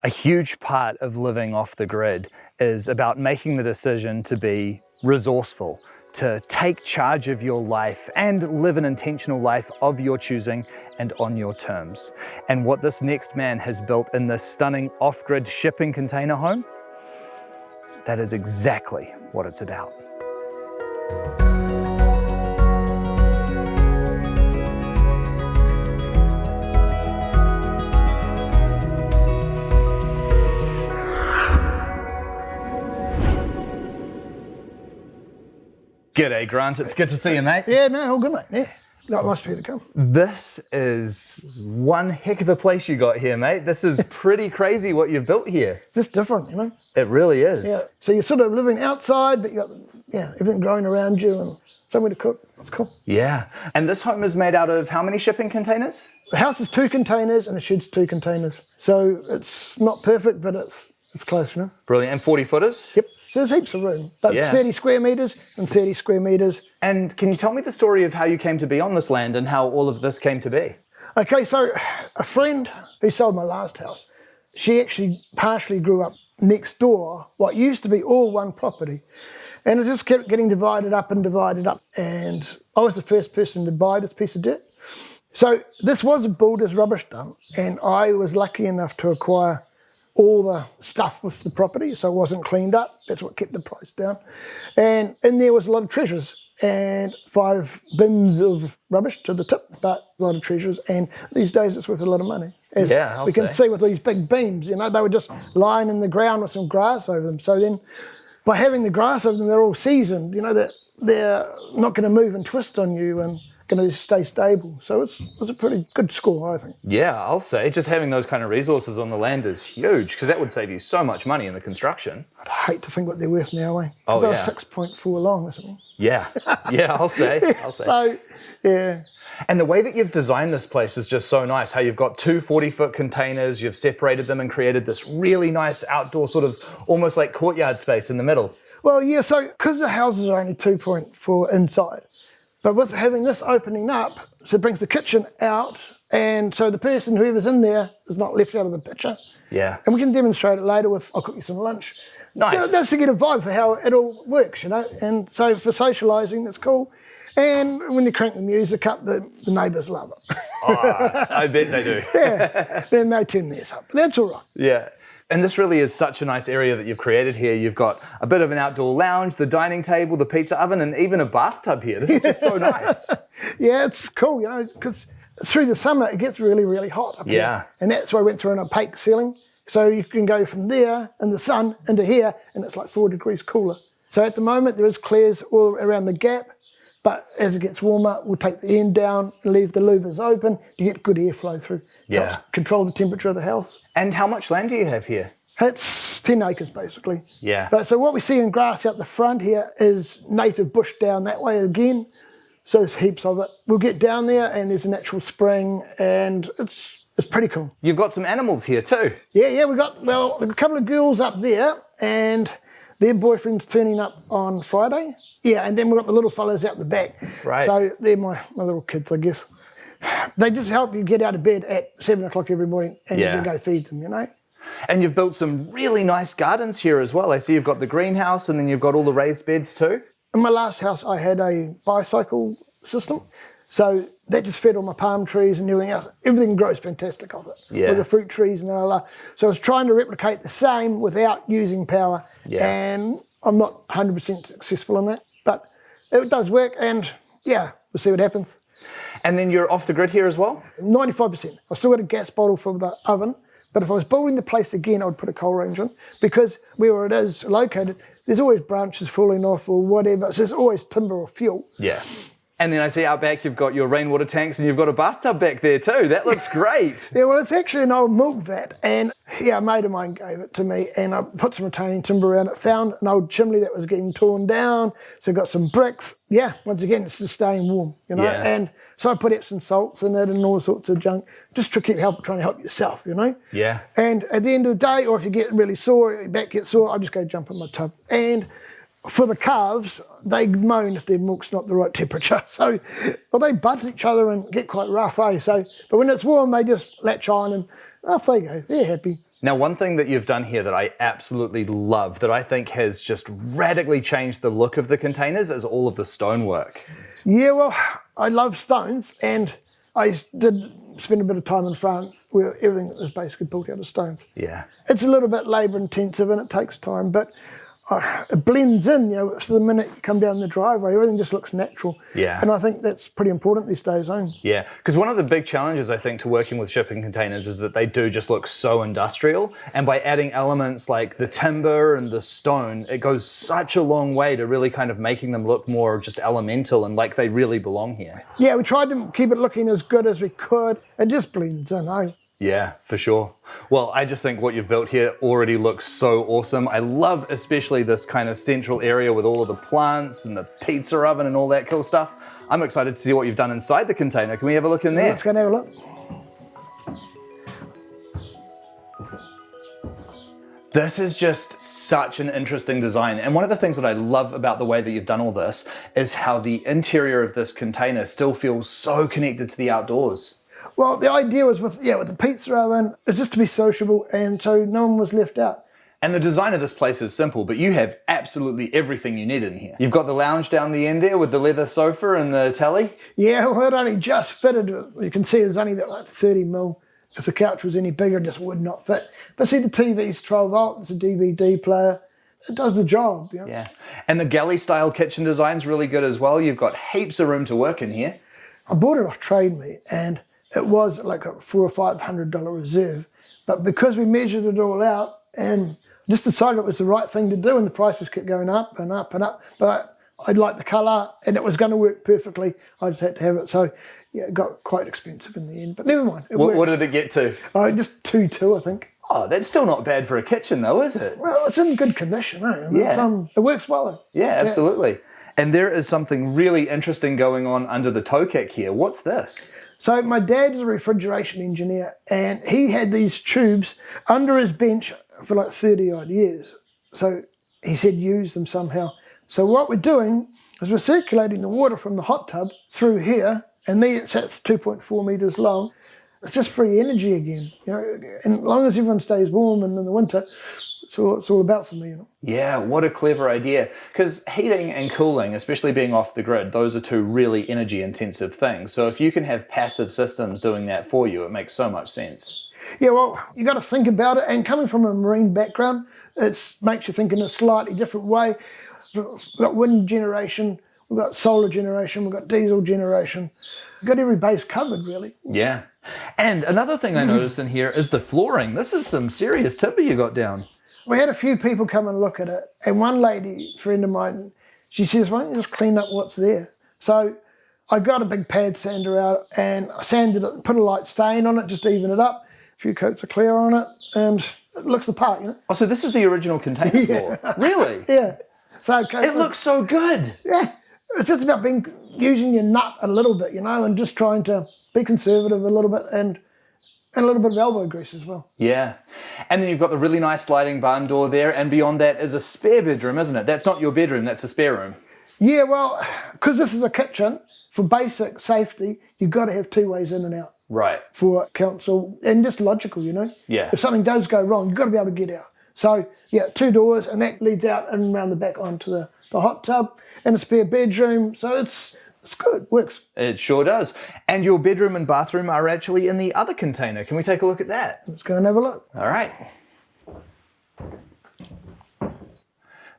A huge part of living off the grid is about making the decision to be resourceful, to take charge of your life and live an intentional life of your choosing and on your terms. And what this next man has built in this stunning off-grid shipping container home, that is exactly what it's about. G'day Grant, it's good to see you, mate. Yeah, no, all good, mate. Yeah, nice for you to come. This is one heck of a place you got here, mate. This is pretty crazy what you've built here. It's just different, you know? It really is. Yeah, so you're sort of living outside, but you got everything growing around you and somewhere to cook. That's cool. Yeah, and this home is made out of how many shipping containers? The house is 2 containers and the shed's 2 containers. So it's not perfect, but it's close, you know? Brilliant, and 40 footers? Yep. So there's heaps of room, but 30 square metres and 30 square metres. And can you tell me the story of how you came to be on this land and how all of this came to be? Okay, so a friend who sold my last house, she actually partially grew up next door, what used to be all one property. And it just kept getting divided up and divided up. And I was the first person to buy this piece of dirt. So this was a builder's rubbish dump, and I was lucky enough to acquire all the stuff with the property, so it wasn't cleaned up. That's what kept the price down. And in there was a lot of treasures and 5 bins of rubbish to the tip, but a lot of treasures. And these days it's worth a lot of money. As we can see with these big beams, you know, they were just lying in the ground with some grass over them. So then by having the grass over them, they're all seasoned, you know, that they're not going to move and twist on you and going to stay stable. So it's a pretty good score, I think. Yeah, I'll say just having those kind of resources on the land is huge, because that would save you so much money in the construction. I'd hate to think what they're worth now, eh? Oh, they yeah. were 6.4 long or something. Yeah, I'll say. So, yeah. And the way that you've designed this place is just so nice, how you've got 2 40-foot containers, you've separated them and created this really nice outdoor sort of almost like courtyard space in the middle. Well, yeah, so because the houses are only 2.4 inside, but with having this opening up, so it brings the kitchen out, and so the person, whoever's in there, is not left out of the picture. Yeah. And we can demonstrate it later with, I'll cook you some lunch. Nice. You know, that's to get a vibe for how it all works, you know. And so for socialising, it's cool. And when you crank the music up, the neighbours love it. Oh, I bet they do. Yeah, then they turn theirs up. But that's all right. Yeah. And this really is such a nice area that you've created here. You've got a bit of an outdoor lounge, the dining table, the pizza oven, and even a bathtub here. This is just so nice. Yeah, it's cool, you know, because through the summer it gets really, really hot up here. And that's why I went through an opaque ceiling. So you can go from there in the sun into here, and it's like 4 degrees cooler. So at the moment there is clears all around the gap, but as it gets warmer, we'll take the end down and leave the louvers open to get good airflow through. Yeah. Helps control the temperature of the house. And how much land do you have here? It's 10 acres basically. Yeah. But so what we see in grass out the front here is native bush down that way again. So there's heaps of it. We'll get down there and there's a natural spring, and it's pretty cool. You've got some animals here too. Yeah, we got, well, a couple of girls up there, and their boyfriend's turning up on Friday. Yeah, and then we've got the little fellas out the back. Right. So they're my little kids, I guess. They just help you get out of bed at 7 o'clock every morning, and you can go feed them, you know. And you've built some really nice gardens here as well. I see you've got the greenhouse, and then you've got all the raised beds too. In my last house, I had a bicycle system. So that just fed all my palm trees and everything else. Everything grows fantastic off it. Yeah. With the fruit trees and all. So I was trying to replicate the same without using power. Yeah. And I'm not 100% successful in that. But it does work, and yeah, we'll see what happens. And then you're off the grid here as well? 95%. I've still got a gas bottle for the oven. But if I was building the place again, I would put a coal range on, because where it is located, there's always branches falling off or whatever. So there's always timber or fuel. Yeah. And then I see out back you've got your rainwater tanks, and you've got a bathtub back there too. That looks great. Yeah, well, it's actually an old milk vat, and a mate of mine gave it to me, and I put some retaining timber around it, found an old chimney that was getting torn down, so got some bricks. Yeah, once again, it's just staying warm, you know. Yeah. And so I put Epsom salts in it and all sorts of junk, just to keep trying to help yourself, you know. Yeah. And at the end of the day, or if you get really sore, your back gets sore, I just go jump in my tub. And for the calves, they moan if their milk's not the right temperature. So, well, they butt each other and get quite rough, eh? So, but when it's warm, they just latch on and off they go. They're happy. Now, one thing that you've done here that I absolutely love, that I think has just radically changed the look of the containers, is all of the stonework. Yeah, well, I love stones, and I did spend a bit of time in France where everything is basically built out of stones. Yeah. It's a little bit labour intensive and it takes time, but it blends in, for the minute you come down the driveway, everything just looks natural. Yeah. And I think that's pretty important these days, Yeah, because one of the big challenges, I think, to working with shipping containers is that they do just look so industrial. And by adding elements like the timber and the stone, it goes such a long way to really kind of making them look more just elemental and like they really belong here. Yeah, we tried to keep it looking as good as we could. It just blends in, Yeah, for sure. Well, I just think what you've built here already looks so awesome. I love especially this kind of central area with all of the plants and the pizza oven and all that cool stuff. I'm excited to see what you've done inside the container. Can we have a look in there? Let's go and have a look. This is just such an interesting design. And one of the things that I love about the way that you've done all this is how the interior of this container still feels so connected to the outdoors. Well, the idea was with the pizza oven, it's just to be sociable, and so no one was left out. And the design of this place is simple, but you have absolutely everything you need in here. You've got the lounge down the end there with the leather sofa and the telly. Yeah, well, it only just fitted. You can see there's only about like 30 mil. If the couch was any bigger, it just would not fit. But see, the TV's 12 volt, it's a DVD player. It does the job. Yeah. And the galley style kitchen design's really good as well. You've got heaps of room to work in here. I bought it off Trade Me, and it was like a $400 or $500 reserve. But because we measured it all out and just decided it was the right thing to do, and the prices kept going up and up and up. But I liked the colour and it was going to work perfectly. I just had to have it. So yeah, it got quite expensive in the end. But never mind. What did it get to? Just 2.2, I think. Oh, that's still not bad for a kitchen though, is it? Well, it's in good condition, Yeah. It works well. Yeah, absolutely. Yeah. And there is something really interesting going on under the toe kick here. What's this? So my dad is a refrigeration engineer, and he had these tubes under his bench for like 30 odd years. So he said use them somehow. So what we're doing is we're circulating the water from the hot tub through here, and there it's 2.4 metres long. It's just free energy again, and as long as everyone stays warm and in the winter, it's all about for me, Yeah, what a clever idea. Because heating and cooling, especially being off the grid, those are two really energy intensive things. So if you can have passive systems doing that for you, it makes so much sense. Yeah, well, you got to think about it, and coming from a marine background, it makes you think in a slightly different way. We've got wind generation, we've got solar generation, we've got diesel generation. We've got every base covered, really. Yeah. And another thing I noticed in here is the flooring. This is some serious timber you got down. We had a few people come and look at it, and one lady, friend of mine, she says, why don't you just clean up what's there? So I got a big pad sander out and I sanded it, put a light stain on it, just to even it up, a few coats of clear on it, and it looks the part, Oh, so this is the original container floor? Really? Yeah. So it looks so good. Yeah. It's just about using your nut a little bit, and just trying to be conservative a little bit, and a little bit of elbow grease as well. Yeah. And then you've got the really nice sliding barn door there, and beyond that is a spare bedroom, isn't it? That's not your bedroom, that's a spare room. Yeah, well, because this is a kitchen, for basic safety, you've got to have two ways in and out. Right. For council, and just logical, Yeah. If something does go wrong, you've got to be able to get out. So, yeah, two doors, and that leads out and around the back onto the hot tub and a spare bedroom. So it's good, works. It sure does. And your bedroom and bathroom are actually in the other container. Can we take a look at that? Let's go and have a look. All right.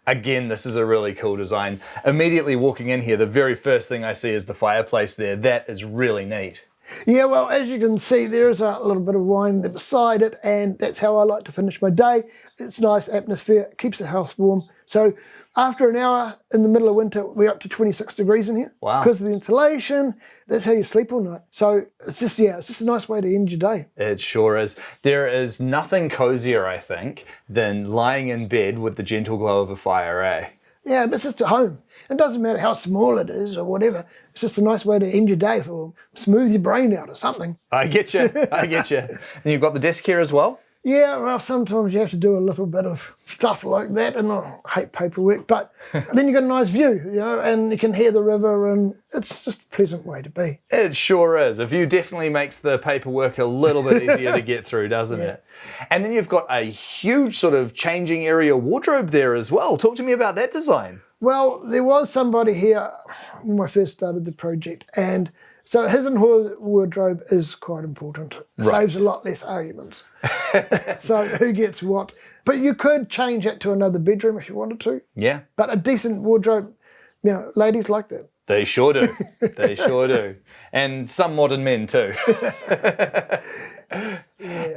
Again, this is a really cool design. Immediately walking in here, the very first thing I see is the fireplace there. That is really neat. Yeah, well, as you can see, there is a little bit of wine there beside it, and that's how I like to finish my day. It's nice atmosphere, keeps the house warm. So after an hour in the middle of winter, we're up to 26 degrees in here. Wow. Because of the insulation, that's how you sleep all night. So it's just a nice way to end your day. It sure is. There is nothing cozier, I think, than lying in bed with the gentle glow of a fire, eh? Yeah, but it's just at home. It doesn't matter how small it is or whatever. It's just a nice way to end your day, or smooth your brain out or something. I get you. I get you. And you've got the desk here as well? Yeah, well, sometimes you have to do a little bit of stuff like that, and I hate paperwork, but then you've got a nice view, and you can hear the river, and it's just a pleasant way to be. It sure is. A view definitely makes the paperwork a little bit easier to get through, doesn't it? And then you've got a huge sort of changing area wardrobe there as well. Talk to me about that design. Well, there was somebody here when I first started the project, and so his and her wardrobe is quite important. It saves a lot less arguments. So who gets what? But you could change it to another bedroom if you wanted to. Yeah. But a decent wardrobe, ladies like that. They sure do. They sure do. And some modern men too.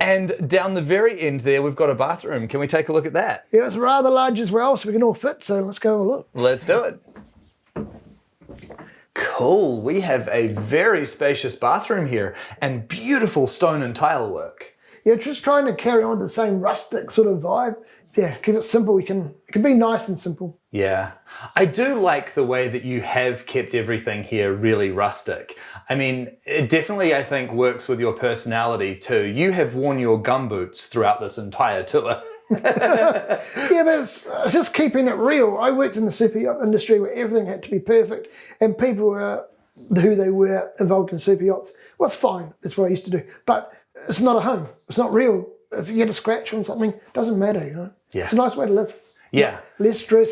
And down the very end there, we've got a bathroom. Can we take a look at that? Yeah, it's rather large as well, so we can all fit. So let's go have a look. Let's do it. Cool. We have a very spacious bathroom here and beautiful stone and tile work. Yeah, just trying to carry on the same rustic sort of vibe. Yeah, keep it simple. It can be nice and simple. Yeah. I do like the way that you have kept everything here really rustic. I mean, it definitely, I think, works with your personality too. You have worn your gumboots throughout this entire tour. Yeah, but it's just keeping it real. I worked in the super yacht industry where everything had to be perfect, and people were who they were involved in super yachts. Well, it's fine. That's what I used to do. But it's not a home. It's not real. If you get a scratch on something, it doesn't matter, Yeah. It's a nice way to live. Yeah. Less stress.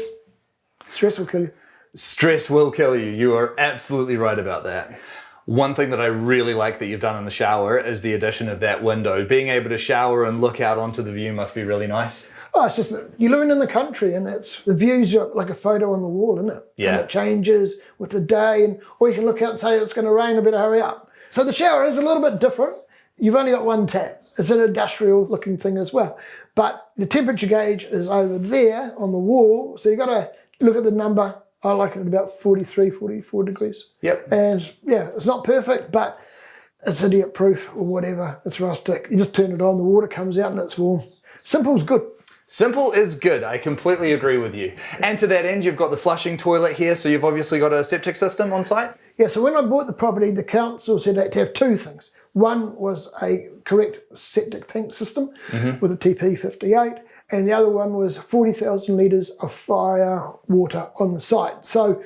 Stress will kill you. Stress will kill you. You are absolutely right about that. One thing that I really like that you've done in the shower is the addition of that window. Being able to shower and look out onto the view must be really nice. Oh, it's just that you're living in the country, and the view's like a photo on the wall, isn't it? Yeah. And it changes with the day, or you can look out and say it's going to rain, I better hurry up. So the shower is a little bit different. You've only got one tap. It's an industrial looking thing as well. But the temperature gauge is over there on the wall, so you've got to look at the number. I like it at about 43, 44 degrees. Yep. And yeah, it's not perfect, but it's idiot proof or whatever. It's rustic. You just turn it on, the water comes out and it's warm. Simple's good. Simple is good. I completely agree with you. And to that end, you've got the flushing toilet here, so you've obviously got a septic system on site? Yeah, so when I bought the property, the council said I had to have two things. One was a correct septic tank system with a TP58, and the other one was 40,000 litres of fire water on the site. So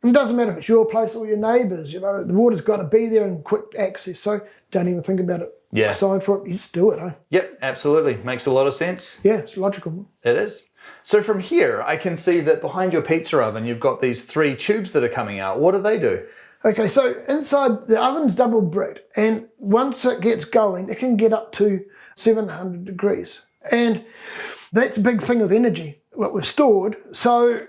it doesn't matter if it's your place or your neighbours, the water's got to be there and quick access, so don't even think about it. Yeah. Sign for it, you just do it, eh? Yep, absolutely. Makes a lot of sense. Yeah, it's logical. It is. So from here, I can see that behind your pizza oven, you've got these 3 tubes that are coming out. What do they do? Okay, so inside the oven's double bricked, and once it gets going, it can get up to 700 degrees. And that's a big thing of energy, what we've stored. So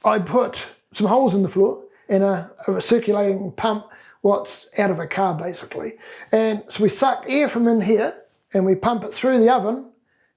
I put some holes in the floor and a circulating pump, what's out of a car basically. And so we suck air from in here and we pump it through the oven.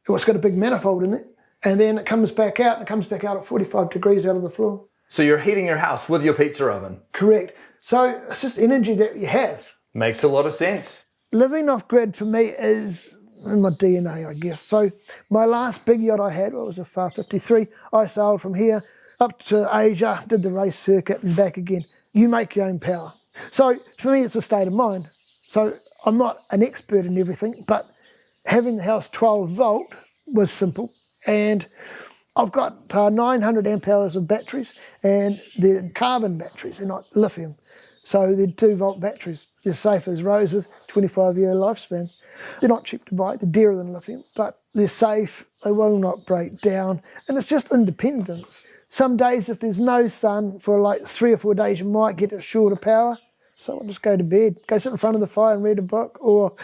It's got a big manifold in it. And then it comes back out, and it comes back out at 45 degrees out of the floor. So you're heating your house with your pizza oven? Correct. So it's just energy that you have. Makes a lot of sense. Living off grid for me is in my DNA, I guess. So my last big yacht I had was a FAR 53. I sailed from here up to Asia, did the race circuit and back again. You make your own power. So for me, it's a state of mind. So I'm not an expert in everything, but having the house 12 volt was simple. And I've got 900 amp hours of batteries, and they're carbon batteries, they're not lithium. So they're 2 volt batteries. They're safe as roses, 25-year lifespan. They're not cheap to buy, they're dearer than lithium, but they're safe, they will not break down, and it's just independence. Some days if there's no sun for like 3 or 4 days, you might get a shorter power. So I'll just go to bed, go sit in front of the fire and read a book, or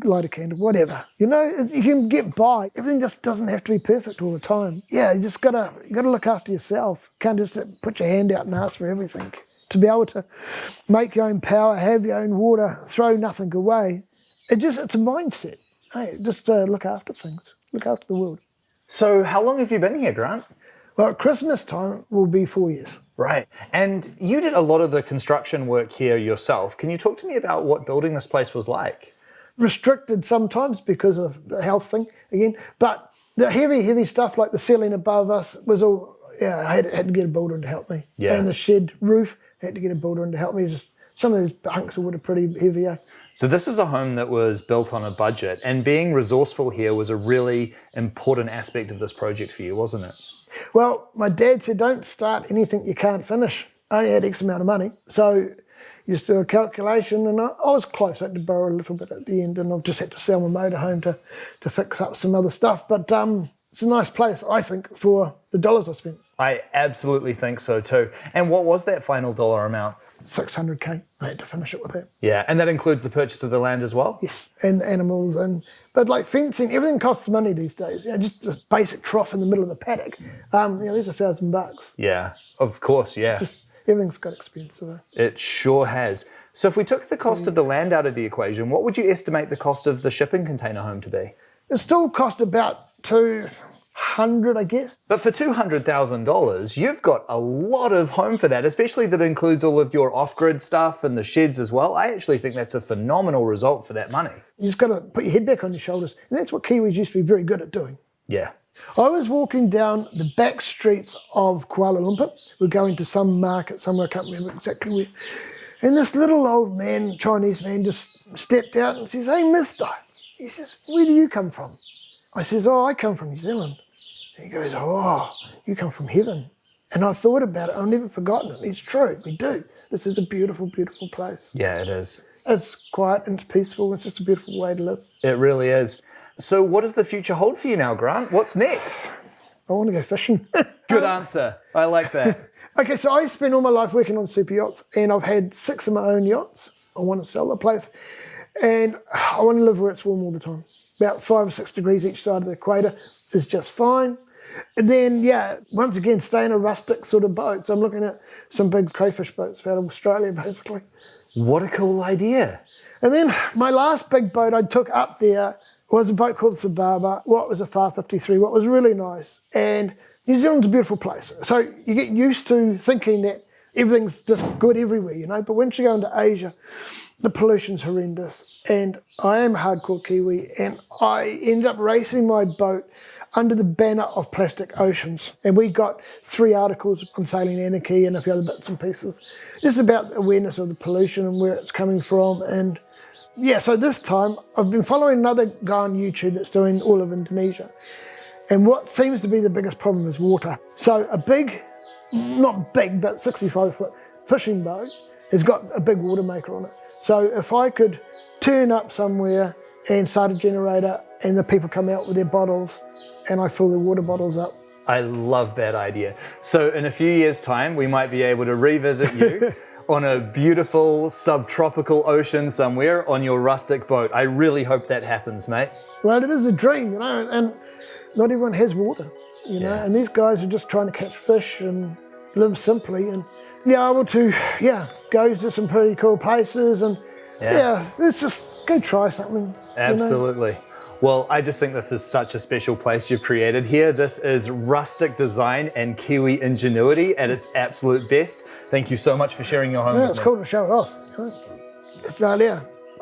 light a candle, whatever. You can get by. Everything just doesn't have to be perfect all the time. Yeah, you gotta look after yourself. Can't just put your hand out and ask for everything. To be able to make your own power, have your own water, throw nothing away. It's a mindset. Hey, just look after things, look after the world. So how long have you been here, Grant? Well, at Christmas time will be 4 years. Right. And you did a lot of the construction work here yourself. Can you talk to me about what building this place was like? Restricted sometimes because of the health thing again, but the heavy stuff like the ceiling above us was all, I had to get a builder in to help me. Yeah. And the shed roof, had to get a builder in to help me. Just some of these hunks of wood are pretty heavy. So this is a home that was built on a budget, and being resourceful here was a really important aspect of this project for you, wasn't it? Well, my dad said, don't start anything you can't finish. I only had X amount of money. So you just do a calculation, and I was close. I had to borrow a little bit at the end, and I've just had to sell my motorhome to fix up some other stuff. But it's a nice place, I think, for the dollars I spent. I absolutely think so too. And what was that final dollar amount? 600K. I had to finish it with that. Yeah, and that includes the purchase of the land as well? Yes, and animals, but like fencing, everything costs money these days. Just a basic trough in the middle of the paddock. There's $1,000. Yeah, of course, yeah. Just everything's got expensive. It sure has. So if we took the cost of the land out of the equation, what would you estimate the cost of the shipping container home to be? It still cost about $200, I guess. But for $200,000, you've got a lot of home for that, especially that includes all of your off-grid stuff and the sheds as well. I actually think that's a phenomenal result for that money. You just got to put your head back on your shoulders. And that's what Kiwis used to be very good at doing. Yeah. I was walking down the back streets of Kuala Lumpur. We're going to some market somewhere, I can't remember exactly where. And this little old man, Chinese man, just stepped out and says, "Hey, mister." He says, "Where do you come from?" I says, "Oh, I come from New Zealand." He goes, "Oh, you come from heaven." And I thought about it. I've never forgotten it. It's true. We do. This is a beautiful, beautiful place. Yeah, it is. It's quiet and it's peaceful. It's just a beautiful way to live. It really is. So what does the future hold for you now, Grant? What's next? I want to go fishing. Good answer. I like that. Okay, so I spent all my life working on super yachts, and I've had 6 of my own yachts. I want to sell the place, and I want to live where it's warm all the time. About 5 or 6 degrees each side of the equator is just fine. And then, once again, stay in a rustic sort of boat. So I'm looking at some big crayfish boats out of Australia, basically. What a cool idea. And then my last big boat I took up there was a boat called Sababa. What was a Far 53, what was really nice. And New Zealand's a beautiful place. So you get used to thinking that everything's just good everywhere, But once you go into Asia, the pollution's horrendous. And I am a hardcore Kiwi, and I ended up racing my boat under the banner of Plastic Oceans. And we got 3 articles on Sailing Anarchy and a few other bits and pieces, just about the awareness of the pollution and where it's coming from. And so this time I've been following another guy on YouTube that's doing all of Indonesia. And what seems to be the biggest problem is water. So a big, not big, but 65-foot fishing boat has got a big water maker on it. So if I could turn up somewhere and start a generator and the people come out with their bottles and I fill their water bottles up. I love that idea. So in a few years' time, we might be able to revisit you on a beautiful subtropical ocean somewhere on your rustic boat. I really hope that happens, mate. Well, it is a dream, and not everyone has water, and these guys are just trying to catch fish and live simply and be able to, go to some pretty cool places and, let's just go try something. Absolutely. Well, I just think this is such a special place you've created here. This is rustic design and Kiwi ingenuity at its absolute best. Thank you so much for sharing your home with me. It's cool to show it off. It's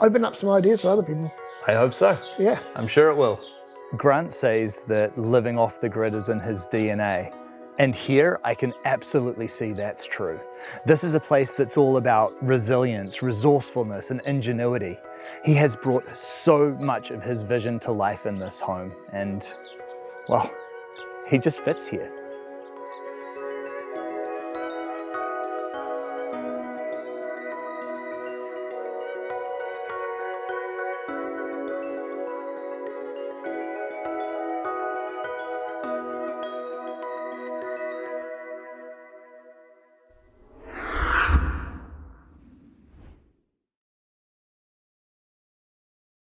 open up some ideas for other people. I hope so. Yeah. I'm sure it will. Grant says that living off the grid is in his DNA. And here I can absolutely see that's true. This is a place that's all about resilience, resourcefulness, and ingenuity. He has brought so much of his vision to life in this home, and, well, he just fits here.